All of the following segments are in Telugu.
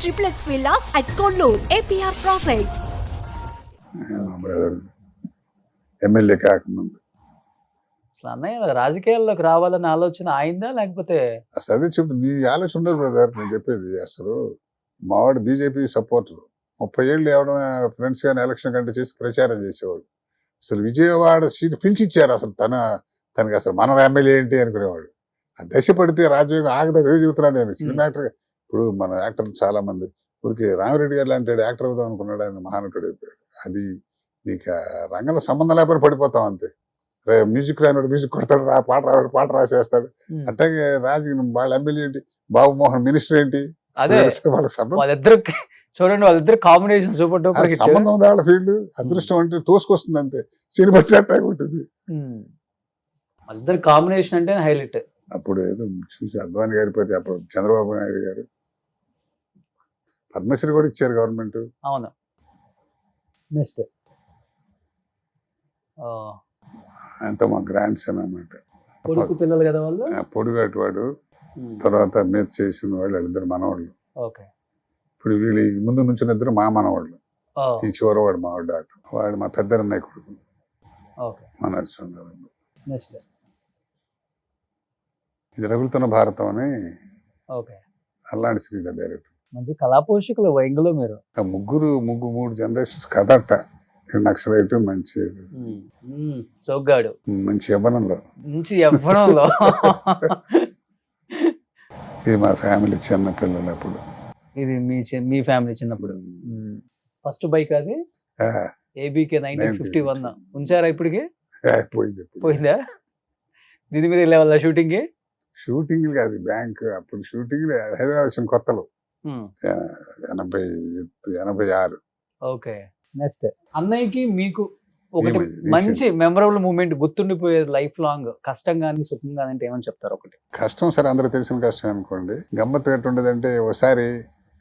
triplex villas at Kollur, APR Projects. మా బ్రదర్ ఎమ్మెల్యే కాకముందు అసలు అన్నయ్య రాజకీయాల్లోకి రావాలనే ఆలోచన ఆయిందా లేకపోతే అసలు అదే చెప్తుంది నీ ఆలోచన ఉండదు బ్రదర్. నేను చెప్పేది అసలు మావాడు బీజేపీ సపోర్టర్ 30 ఏళ్ళు ఎవరైనా ఫ్రెండ్స్ కానీ ఎలక్షన్ కంటే చేసి ప్రచారం చేసేవాడు. అసలు విజయవాడ సీట్ పిలిచిచ్చారు. అసలు తనకి అసలు మన ఎమ్మెల్యే ఏంటి అనుకునేవాడు. ఆ దశ పడితే రాజ్యం ఆగదా చెబుతున్నాడు. నేను సినిమా యాక్టర్. ఇప్పుడు మన యాక్టర్లు చాలా మంది ఊరికి రామిరెడ్డి గారు లాంటి యాక్టర్ అవుదాం అనుకున్నాడు. ఆయన మహానటుడు అయిపోయాడు. అది నీకు రంగంలో సంబంధం లేకపోతే పడిపోతాం అంతే. మ్యూజిక్ రానివాడు మ్యూజిక్ కొడతాడు, పాట రాసేస్తాడు. అట్లాగే వాళ్ళ ఎమ్మెల్యే ఏంటి, బాబు మోహన్ మినిస్టర్ ఏంటి, అదే వాళ్ళ సంబంధం వాళ్ళిద్దరు చూడండి, వాళ్ళిద్దరు కాంబినేషన్ సూపర్ డూపర్ హిట్. సంబంధం ఉంది వాళ్ళ ఫీల్డ్. అదృష్టం అంటే తోసుకొస్తుంది అంతే. సినిమా అట్టాగే ఉంటుంది. వాళ్ళిద్దరు కాంబినేషన్ అంటే హైలైట్. అప్పుడు ఏదో చూసి అద్వాని గారి పోతే అప్పుడు చంద్రబాబు నాయుడు గారు పద్మశ్రీ కూడా ఇచ్చారు గవర్నమెంట్. అవును. నెక్స్ట్ ఆయనతో మా గ్రాండ్ సన్ అన్నమాట. కొడుకు పిల్లలు కదా వాళ్ళు. పొడుగాటి వాడు, తర్వాత మీద చేసిన వాళ్ళు వాళ్ళిద్దరు మనవాళ్ళు. ఓకే. ఇప్పుడు వీళ్ళు ముందు నుంచి ఇద్దరు మా మనవాళ్ళు. ఈ చివరి వాడు మా డాక్టర్, వాడు మా పెద్దన్నయ్య కొడుకు. ఓకే. మా నరసింహారావు. నెక్స్ట్ ఇది రగులుతున్న భారతం అని ఓకే. అల్లాంటి శ్రీధర్ డైరెక్టర్. మంచి కళా పోషకులు వైంగులో మీరు. మూడు జనరేషన్స్ కథ అట్ట. నక్సలైట్ మంచి చౌగాడు మంచి యవ్వనంలో మంచి యవ్వనంలో. ఇది మా ఫ్యామిలీ చిన్న పిల్లలు. అప్పుడు ఇది మీ ఫ్యామిలీ చిన్నప్పుడు ఫస్ట్ బైక్ అది ఏబీకే 1951 ఉంచారా ఇప్పటికి? పోయిందా? దీని మీద వెళ్ళేవాళ్ళ షూటింగ్ కాదు, బ్యాంక్. అప్పుడు షూటింగ్ హైదరాబాద్ వచ్చిన కొత్తలో 86. ఓకే. నెక్స్ట్ అన్నయ్యకి మీకు ఒకటి మంచి మెమరబుల్ మూమెంట్ గుర్తుండిపోయేది లైఫ్ లాంగ్, కష్టం కానీ సుఖం కానీ అంటే ఏమని చెప్తారు? ఒకటి కష్టం సరే, అందరూ తెలిసిన కష్టం అనుకోండి. గమ్మత్తు ఎట్టుండేదంటే ఒకసారి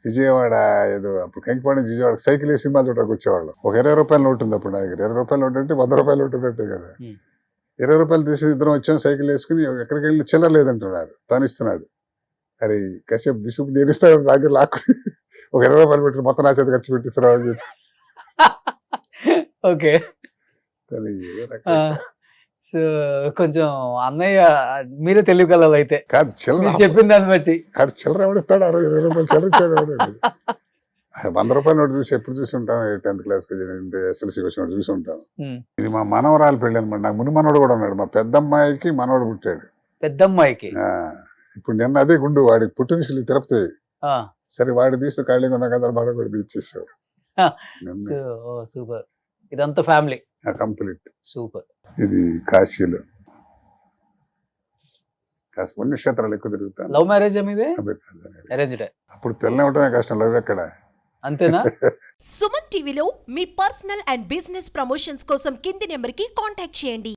విజయవాడ ఏదో అప్పుడు కంకిపాడు నుంచి విజయవాడ సైకిల్ వేసి సినిమా చూడడానికి వచ్చేవాళ్ళం. ఒక 20 రూపాయల నోటు ఉంది అప్పుడు నా దగ్గర. 20 రూపాయల నోటు అంటే 100 రూపాయల నోటు ఉన్నట్టే కదా. 20 రూపాయలు తీసి ఇద్దరం వచ్చాం, సైకిల్ వేసుకుని ఎక్కడికి వెళ్ళి చిల్లర లేదంటున్నారు, తను ఇస్తున్నాడు. అరే కాసేపు బిసుపు నేను ఇస్తాను దగ్గర లాక్కుని ఒక 20 రూపాయలు పెట్టి మొత్తం నా చేత ఖర్చు పెట్టిస్తున్నావు అని చెప్పి. ఓకే. సో కొంచెం అన్నయ్య మీరే తెలియగలవు అయితే. కాదు చిల్లర చెప్పిన దాన్ని బట్టి చిల్లర ఎవడిస్తాడు? 20 రూపాయలు చిల్లర ఇచ్చాడు. 100 రూపాయల నోటు చూసి ఎప్పుడు చూసి ఉంటాం, 10th క్లాస్కి SLC వచ్చినప్పుడు చూసి ఉంటాం. ఇది మా మనవరాలు పెళ్ళి అనమాట. నాకు ముని మనవడు కూడా ఉన్నాడు. మా పెద్దమ్మాయికి మనవడు పుట్టాడు. పెద్దమ్మాయికి ఇప్పుడు నిన్న అదే గుండు వాడి పుట్టినరోజు తిరుపతి. సరే వాడి తీస్తే ఖాళీగా ఉన్న కదా వాడు కూడా తీసేసాడు. సూపర్. ఇదంతా ఫ్యామిలీ కంప్లీట్. సూపర్. ఇది కాశీలో కాస్త పుణ్యక్షేత్రాలు ఎక్కువ తిరుగుతాను. లవ్ మ్యారేజ్ మీదే? అరేంజ్డ్. అప్పుడు పిల్లలు ఇవ్వటమే కష్టం, లవ్ ఎక్కడ. అంతేనా? సుమన్ టీవీలో మీ పర్సనల్ అండ్ బిజినెస్ ప్రమోషన్స్ కోసం కింది నెంబర్కి కాంటాక్ట్ చేయండి.